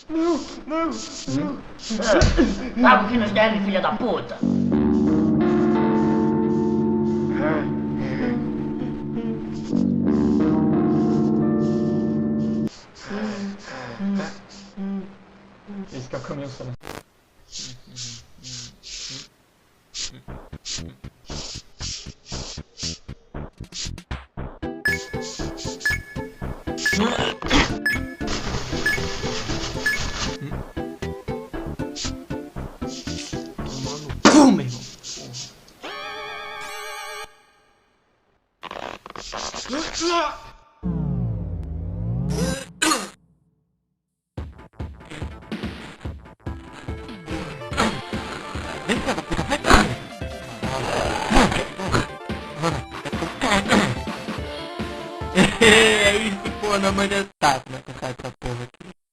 Não, não, não. Sabe o que nos deve, filha da puta? Esse que é o caminho, Sônia. Meu irmão. É isso, pô, não, mas tá, como é que eu saio essa porra aqui?